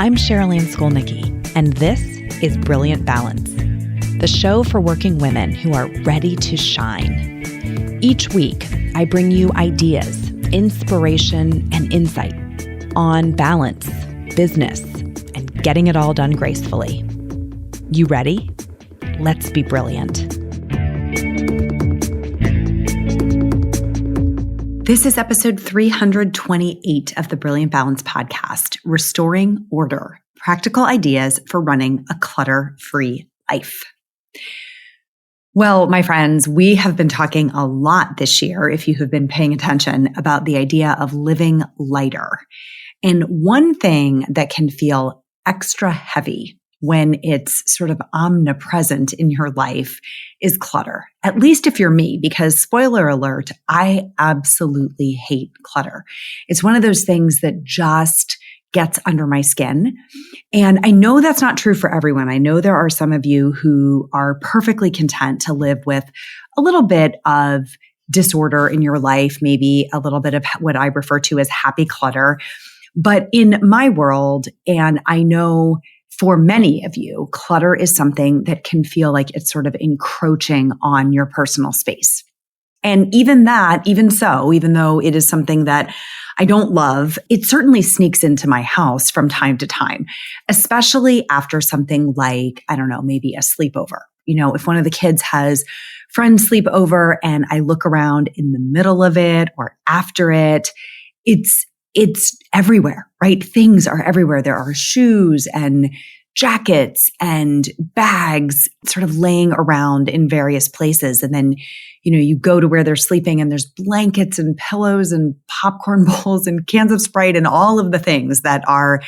I'm Cherylanne Skolnicki, and this is Brilliant Balance, the show for working women who are ready to shine. Each week, I bring you ideas, inspiration, and insight on balance, business, and getting it all done gracefully. You ready? Let's be brilliant. This is episode 328 of the Brilliant Balance podcast, Restoring Order, Practical Ideas for Running a Clutter-free Life. Well, my friends, we have been talking a lot this year, if you have been paying attention, about the idea of living lighter. And one thing that can feel extra heavy when it's sort of omnipresent in your life is clutter. At least if you're me, because spoiler alert, I absolutely hate clutter. It's one of those things that just gets under my skin. And I know that's not true for everyone. I know there are some of you who are perfectly content to live with a little bit of disorder in your life, maybe a little bit of what I refer to as happy clutter. But in my world, and I know for many of you, clutter is something that can feel like it's sort of encroaching on your personal space. And even though it is something that I don't love, it certainly sneaks into my house from time to time, especially after something like, I don't know, maybe a sleepover. You know, if one of the kids has friends sleep over and I look around in the middle of it or after it, it's everywhere, right? Things are everywhere. There are shoes and jackets and bags sort of laying around in various places. And then, you go to where they're sleeping and there's blankets and pillows and popcorn bowls and cans of Sprite and all of the things that are,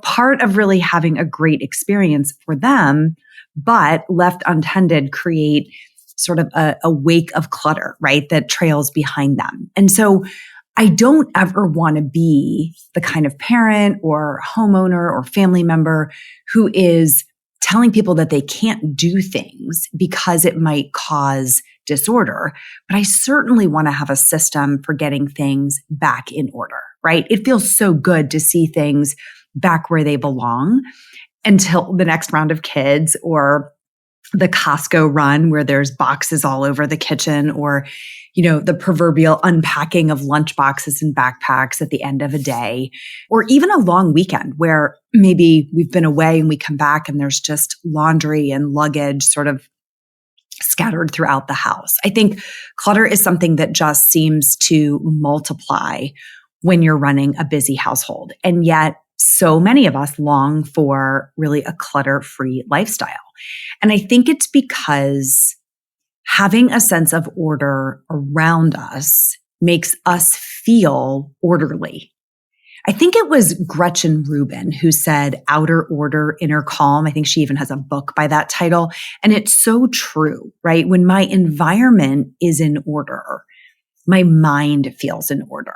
part of really having a great experience for them, but left untended create sort of a wake of clutter, right? That trails behind them. And so I don't ever want to be the kind of parent or homeowner or family member who is telling people that they can't do things because it might cause disorder. But I certainly want to have a system for getting things back in order, right? It feels so good to see things back where they belong until the next round of kids or the Costco run where there's boxes all over the kitchen or the proverbial unpacking of lunch boxes and backpacks at the end of a day, or even a long weekend where maybe we've been away and we come back and there's just laundry and luggage sort of scattered throughout the house. I think clutter is something that just seems to multiply when you're running a busy household. And yet so many of us long for really a clutter-free lifestyle. And I think it's because having a sense of order around us makes us feel orderly. I think it was Gretchen Rubin who said, outer order, inner calm. I think she even has a book by that title. And it's so true, right? When my environment is in order, my mind feels in order.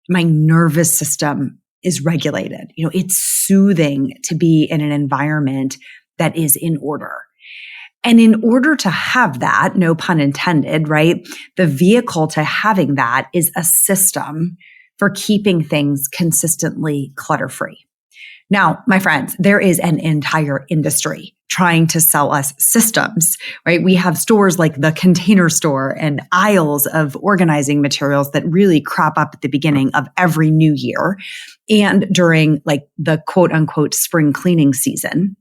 My nervous system is regulated. It's soothing to be in an environment that is in order. And in order to have that, no pun intended, right? The vehicle to having that is a system for keeping things consistently clutter-free. Now, my friends, there is an entire industry trying to sell us systems, right? We have stores like the Container Store and aisles of organizing materials that really crop up at the beginning of every new year and during like the quote unquote spring cleaning season.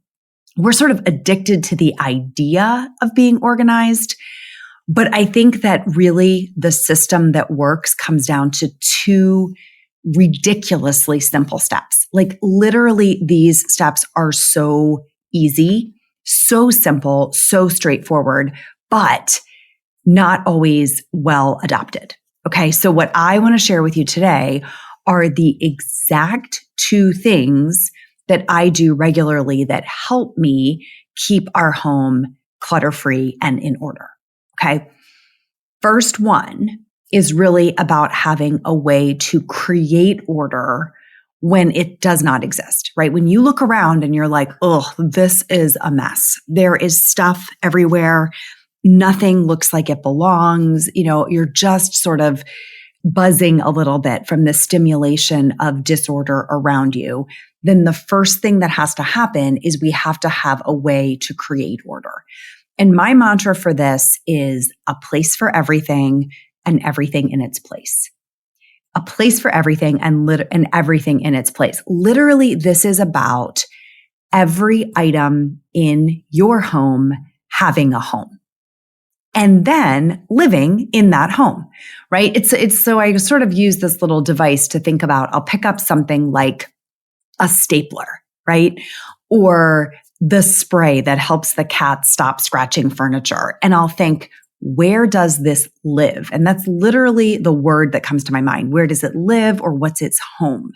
We're sort of addicted to the idea of being organized. But I think that really the system that works comes down to two ridiculously simple steps. Like literally these steps are so easy, so simple, so straightforward, but not always well adopted. Okay. So what I want to share with you today are the exact two things that I do regularly that help me keep our home clutter-free and in order. Okay. First one is really about having a way to create order when it does not exist, right? When you look around and you're like, oh, this is a mess. There is stuff everywhere. Nothing looks like it belongs. You're just sort of buzzing a little bit from the stimulation of disorder around you. then the first thing that has to happen is we have to have a way to create order. And my mantra for this is a place for everything and everything in its place. A place for everything and everything in its place. Literally, this is about every item in your home having a home and then living in that home, right? It's so I sort of use this little device to think about. I'll pick up something like a stapler, right? Or the spray that helps the cat stop scratching furniture. And I'll think, where does this live? And that's literally the word that comes to my mind. Where does it live, or what's its home?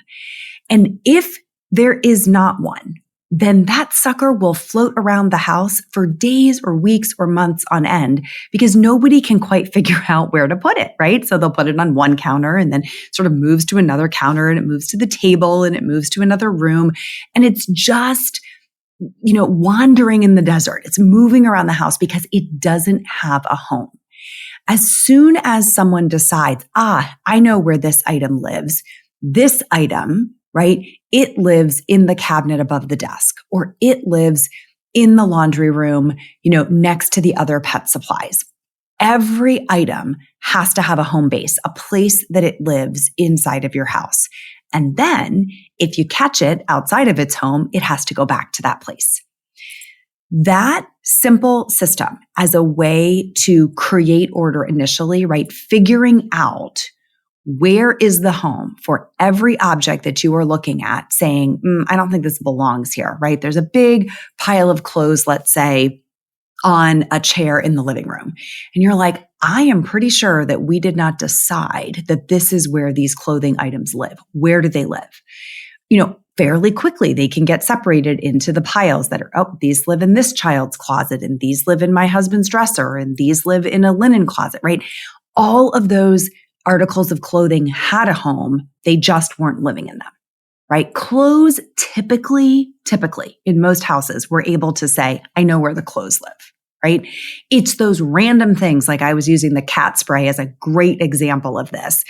And if there is not one, then that sucker will float around the house for days or weeks or months on end because nobody can quite figure out where to put it, right? So they'll put it on one counter and then sort of moves to another counter and it moves to the table and it moves to another room. And it's just, wandering in the desert. It's moving around the house because it doesn't have a home. As soon as someone decides, I know where this item lives, this item, right? It lives in the cabinet above the desk, or it lives in the laundry room, next to the other pet supplies. Every item has to have a home base, a place that it lives inside of your house. And then if you catch it outside of its home, it has to go back to that place. That simple system as a way to create order initially, right? Figuring out where is the home for every object that you are looking at, saying, I don't think this belongs here, right? There's a big pile of clothes, let's say, on a chair in the living room. And you're like, I am pretty sure that we did not decide that this is where these clothing items live. Where do they live? Fairly quickly, they can get separated into the piles that are, these live in this child's closet, and these live in my husband's dresser, and these live in a linen closet, right? All of those articles of clothing had a home. They just weren't living in them, right? Clothes typically in most houses, we're able to say, I know where the clothes live, right? It's those random things, like I was using the cat spray as a great example of this,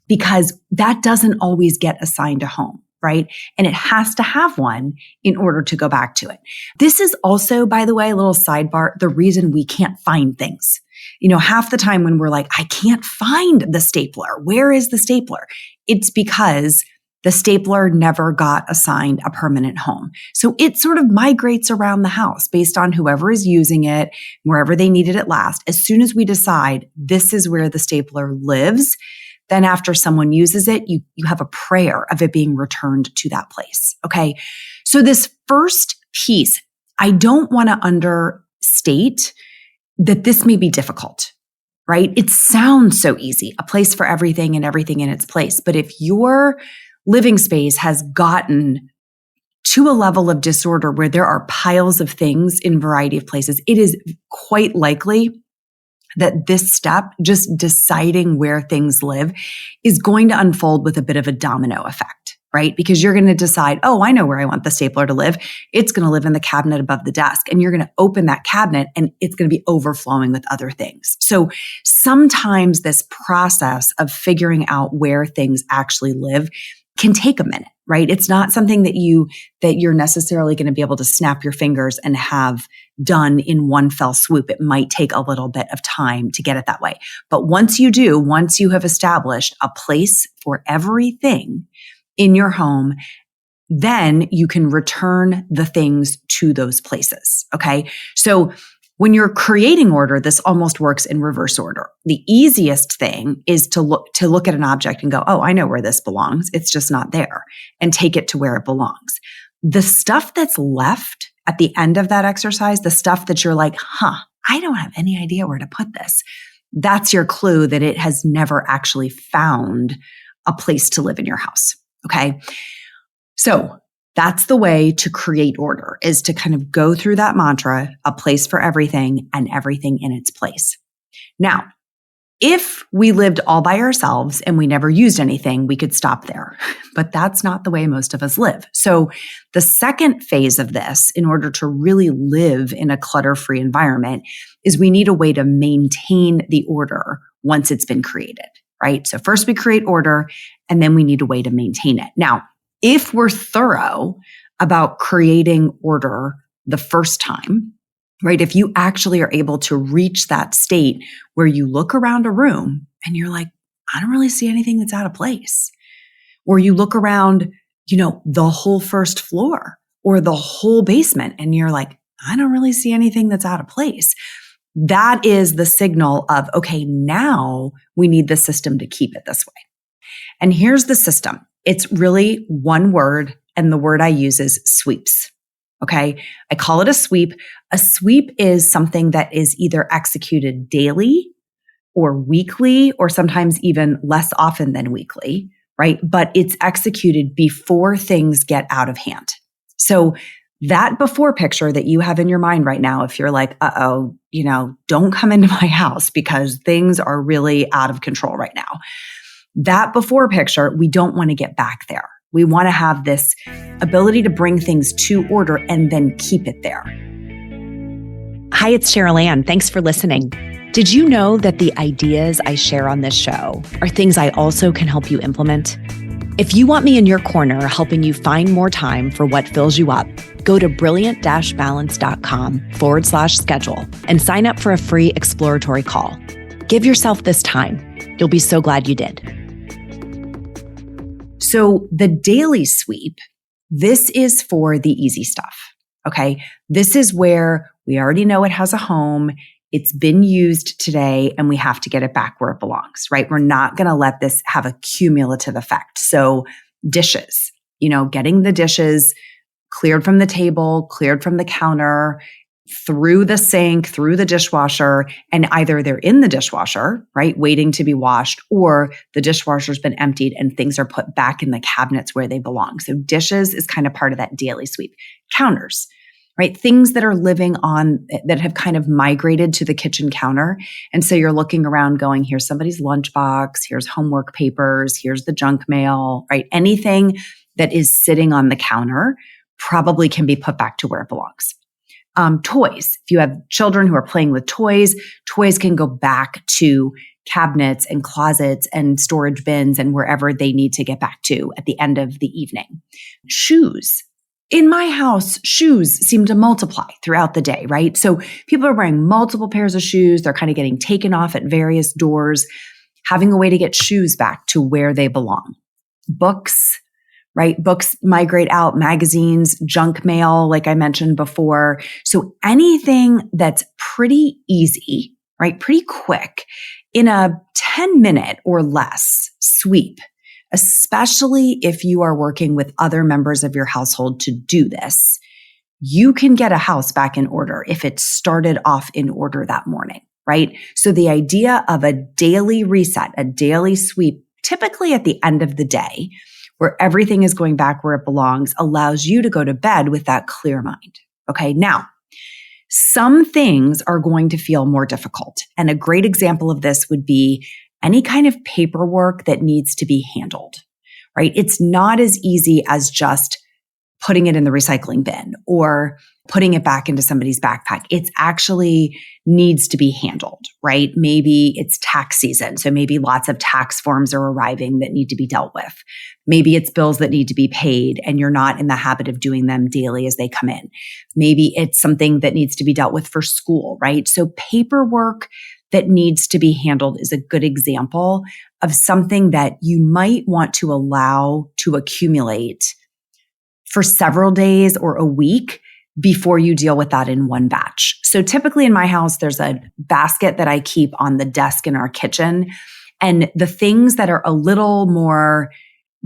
because that doesn't always get assigned a home, right? And it has to have one in order to go back to it. This is also, by the way, a little sidebar, the reason we can't find things. Half the time when we're like, I can't find the stapler. Where is the stapler? It's because the stapler never got assigned a permanent home. So it sort of migrates around the house based on whoever is using it, wherever they needed it last. As soon as we decide this is where the stapler lives, then after someone uses it, you have a prayer of it being returned to that place. Okay. So this first piece, I don't want to understate that this may be difficult, right? It sounds so easy, a place for everything and everything in its place. But if your living space has gotten to a level of disorder where there are piles of things in a variety of places, it is quite likely that this step, just deciding where things live, is going to unfold with a bit of a domino effect, right? Because you're going to decide, I know where I want the stapler to live. It's going to live in the cabinet above the desk. And you're going to open that cabinet and it's going to be overflowing with other things. So sometimes this process of figuring out where things actually live can take a minute, right? It's not something that you're necessarily going to be able to snap your fingers and have done in one fell swoop. It might take a little bit of time to get it that way. But once you have established a place for everything in your home, then you can return the things to those places. Okay. So when you're creating order, this almost works in reverse order. The easiest thing is to look at an object and go, I know where this belongs. It's just not there, and take it to where it belongs. The stuff that's left at the end of that exercise, the stuff that you're like, I don't have any idea where to put this. That's your clue that it has never actually found a place to live in your house. Okay. So that's the way to create order, is to kind of go through that mantra, a place for everything and everything in its place. Now, if we lived all by ourselves and we never used anything, we could stop there. But that's not the way most of us live. So the second phase of this, in order to really live in a clutter-free environment, is we need a way to maintain the order once it's been created, right? So first we create order, and then we need a way to maintain it. Now, If we're thorough about creating order the first time, right? If you actually are able to reach that state where you look around a room and you're like, I don't really see anything that's out of place. Or you look around, the whole first floor or the whole basement and you're like, I don't really see anything that's out of place. That is the signal of, okay, now we need the system to keep it this way. And here's the system. It's really one word, and the word I use is sweeps. Okay. I call it a sweep. A sweep is something that is either executed daily or weekly, or sometimes even less often than weekly, right? But it's executed before things get out of hand. So that before picture that you have in your mind right now, if you're like, don't come into my house because things are really out of control right now. That before picture, we don't want to get back there. We want to have this ability to bring things to order and then keep it there. Hi, it's Cherylanne. Thanks for listening. Did you know that the ideas I share on this show are things I also can help you implement? If you want me in your corner helping you find more time for what fills you up, go to brilliant-balance.com/schedule and sign up for a free exploratory call. Give yourself this time. You'll be so glad you did. So the daily sweep, this is for the easy stuff. Okay. This is where we already know it has a home. It's been used today and we have to get it back where it belongs, right? We're not going to let this have a cumulative effect. So dishes, getting the dishes cleared from the table, cleared from the counter, through the sink, through the dishwasher, and either they're in the dishwasher, right, waiting to be washed, or the dishwasher's been emptied and things are put back in the cabinets where they belong. So dishes is kind of part of that daily sweep. Counters, right? Things that are living on, that have kind of migrated to the kitchen counter. And so you're looking around going, here's somebody's lunchbox, here's homework papers, here's the junk mail, right? Anything that is sitting on the counter probably can be put back to where it belongs. Toys. If you have children who are playing with toys, toys can go back to cabinets and closets and storage bins and wherever they need to get back to at the end of the evening. Shoes. In my house, shoes seem to multiply throughout the day, right? So people are wearing multiple pairs of shoes. They're kind of getting taken off at various doors, having a way to get shoes back to where they belong. Books, right? Books migrate out, magazines, junk mail, like I mentioned before. So anything that's pretty easy, right? Pretty quick in a 10-minute or less sweep, especially if you are working with other members of your household to do this, you can get a house back in order if it started off in order that morning, right? So the idea of a daily reset, a daily sweep, typically at the end of the day, where everything is going back where it belongs, allows you to go to bed with that clear mind. Okay. Now, some things are going to feel more difficult. And a great example of this would be any kind of paperwork that needs to be handled, right? It's not as easy as just putting it in the recycling bin or putting it back into somebody's backpack. It's actually needs to be handled, right? Maybe it's tax season. So maybe lots of tax forms are arriving that need to be dealt with. Maybe it's bills that need to be paid and you're not in the habit of doing them daily as they come in. Maybe it's something that needs to be dealt with for school, right? So paperwork that needs to be handled is a good example of something that you might want to allow to accumulate for several days or a week before you deal with that in one batch. So typically in my house, there's a basket that I keep on the desk in our kitchen. And the things that are a little more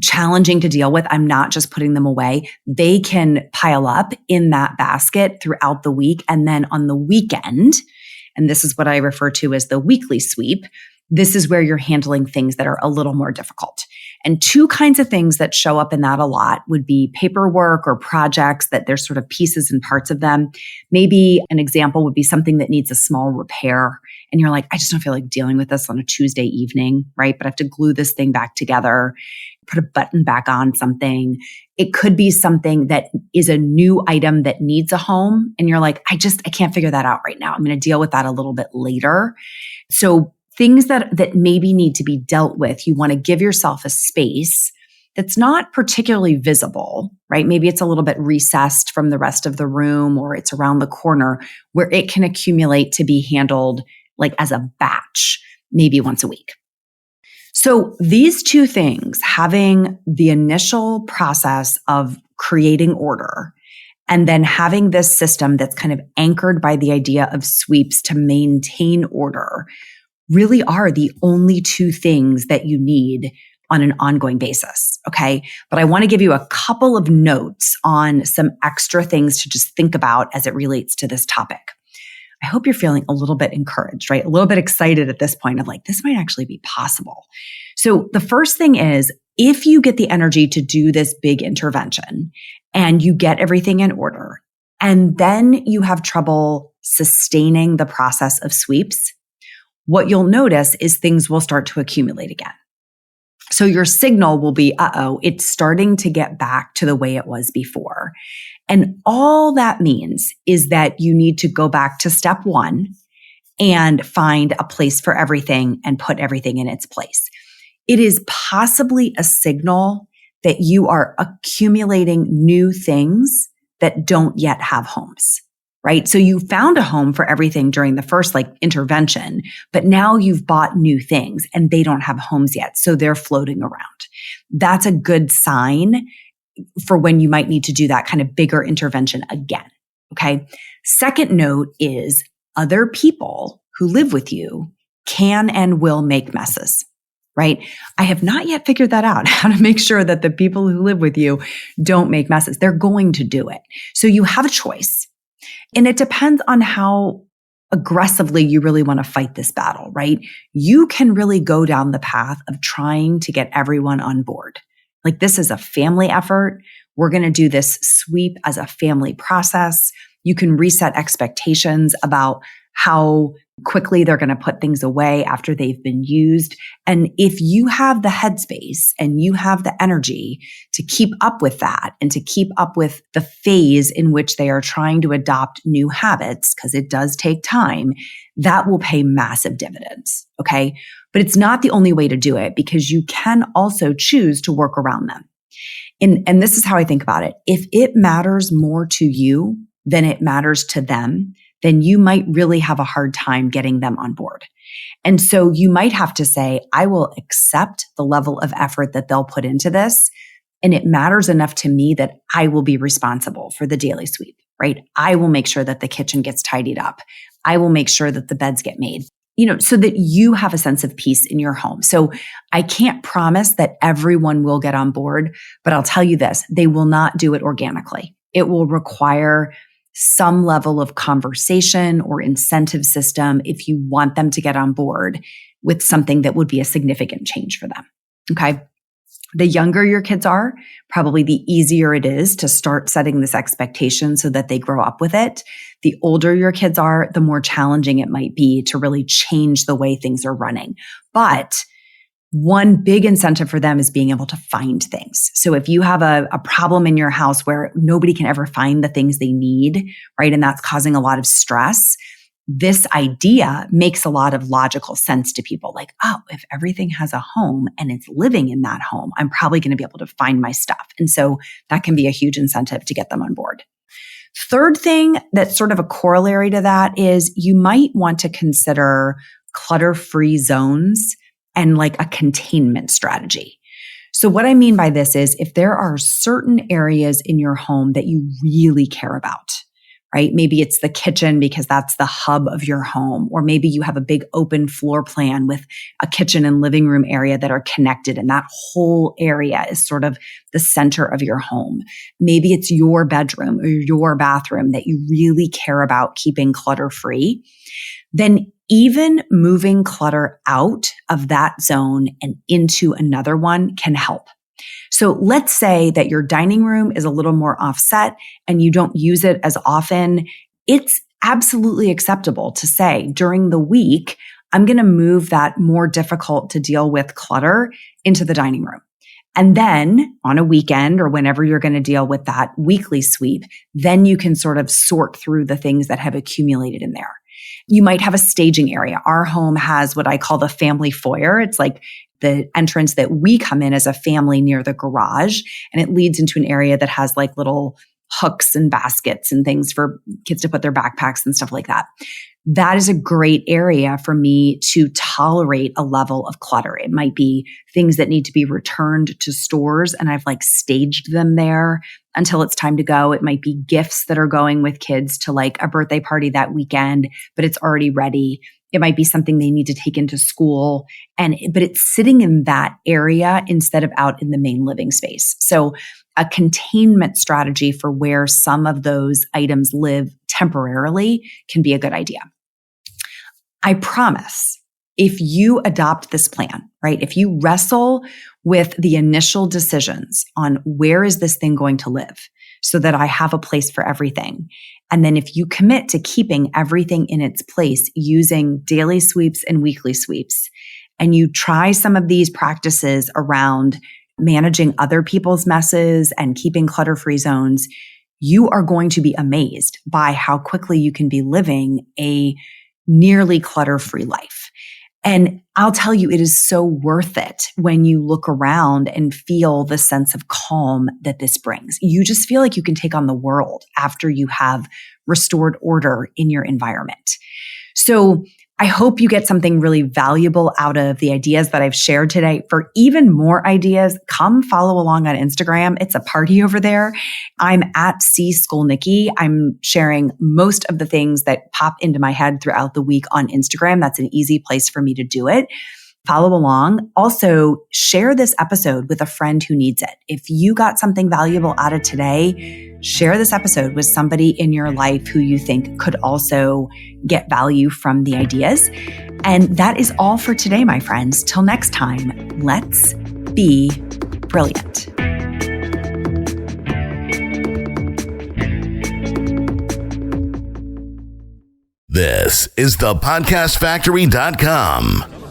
challenging to deal with, I'm not just putting them away. They can pile up in that basket throughout the week. And then on the weekend, and this is what I refer to as the weekly sweep, this is where you're handling things that are a little more difficult. And two kinds of things that show up in that a lot would be paperwork or projects that there's sort of pieces and parts of them. Maybe an example would be something that needs a small repair. And you're like, I just don't feel like dealing with this on a Tuesday evening, right? But I have to glue this thing back together, put a button back on something. It could be something that is a new item that needs a home. And you're like, I can't figure that out right now. I'm going to deal with that a little bit later. So things that maybe need to be dealt with, you want to give yourself a space that's not particularly visible, right? Maybe it's a little bit recessed from the rest of the room, or it's around the corner where it can accumulate to be handled like as a batch, maybe once a week. So these two things, having the initial process of creating order and then having this system that's kind of anchored by the idea of sweeps to maintain order, really are the only two things that you need on an ongoing basis. Okay. But I want to give you a couple of notes on some extra things to just think about as it relates to this topic. I hope you're feeling a little bit encouraged, right? A little bit excited at this point of like, this might actually be possible. So the first thing is, if you get the energy to do this big intervention and you get everything in order, and then you have trouble sustaining the process of sweeps, what you'll notice is things will start to accumulate again. So your signal will be, it's starting to get back to the way it was before. And all that means is that you need to go back to step one and find a place for everything and put everything in its place. It is possibly a signal that you are accumulating new things that don't yet have homes, right? So you found a home for everything during the first intervention, but now you've bought new things and they don't have homes yet. So they're floating around. That's a good sign for when you might need to do that kind of bigger intervention again. Okay. Second note is other people who live with you can and will make messes, right? I have not yet figured that out, how to make sure that the people who live with you don't make messes. They're going to do it. So you have a choice. And it depends on how aggressively you really want to fight this battle, right? You can really go down the path of trying to get everyone on board. Like, this is a family effort. We're going to do this sweep as a family process. You can reset expectations about how quickly they're going to put things away after they've been used. And if you have the headspace and you have the energy to keep up with that and to keep up with the phase in which they are trying to adopt new habits, because it does take time, that will pay massive dividends. Okay. But it's not the only way to do it, because you can also choose to work around them. And this is how I think about it. If it matters more to you than it matters to them, then you might really have a hard time getting them on board. And so you might have to say, I will accept the level of effort that they'll put into this. And it matters enough to me that I will be responsible for the daily sweep, right? I will make sure that the kitchen gets tidied up. I will make sure that the beds get made, so that you have a sense of peace in your home. So I can't promise that everyone will get on board, but I'll tell you this, they will not do it organically. It will require some level of conversation or incentive system if you want them to get on board with something that would be a significant change for them. Okay. The younger your kids are, probably the easier it is to start setting this expectation so that they grow up with it. The older your kids are, the more challenging it might be to really change the way things are running. But one big incentive for them is being able to find things. So if you have a problem in your house where nobody can ever find the things they need, right, and that's causing a lot of stress, this idea makes a lot of logical sense to people. Like, if everything has a home and it's living in that home, I'm probably going to be able to find my stuff. And so that can be a huge incentive to get them on board. Third thing that's sort of a corollary to that is you might want to consider clutter-free zones and like a containment strategy. So what I mean by this is if there are certain areas in your home that you really care about, right? Maybe it's the kitchen because that's the hub of your home, or maybe you have a big open floor plan with a kitchen and living room area that are connected, and that whole area is sort of the center of your home. Maybe it's your bedroom or your bathroom that you really care about keeping clutter-free. Then even moving clutter out of that zone and into another one can help. So let's say that your dining room is a little more offset and you don't use it as often. It's absolutely acceptable to say during the week, I'm going to move that more difficult to deal with clutter into the dining room. And then on a weekend or whenever you're going to deal with that weekly sweep, then you can sort of sort through the things that have accumulated in there. You might have a staging area. Our home has what I call the family foyer. It's like the entrance that we come in as a family near the garage, and it leads into an area that has like little hooks and baskets and things for kids to put their backpacks and stuff like that. That is a great area for me to tolerate a level of clutter. It might be things that need to be returned to stores, and I've like staged them there until it's time to go. It might be gifts that are going with kids to like a birthday party that weekend, but it's already ready. It might be something they need to take into school, but it's sitting in that area instead of out in the main living space. So a containment strategy for where some of those items live temporarily can be a good idea. I promise, if you adopt this plan, right? If you wrestle with the initial decisions on where is this thing going to live so that I have a place for everything. And then if you commit to keeping everything in its place using daily sweeps and weekly sweeps, and you try some of these practices around managing other people's messes and keeping clutter-free zones, you are going to be amazed by how quickly you can be living a nearly clutter-free life. And I'll tell you, it is so worth it when you look around and feel the sense of calm that this brings. You just feel like you can take on the world after you have restored order in your environment. So I hope you get something really valuable out of the ideas that I've shared today. For even more ideas, come follow along on Instagram. It's a party over there. I'm at @cskolnicki. I'm sharing most of the things that pop into my head throughout the week on Instagram. That's an easy place for me to do it. Follow along. Also, share this episode with a friend who needs it. If you got something valuable out of today, share this episode with somebody in your life who you think could also get value from the ideas. And that is all for today, my friends. Till next time, let's be brilliant. This is thepodcastfactory.com.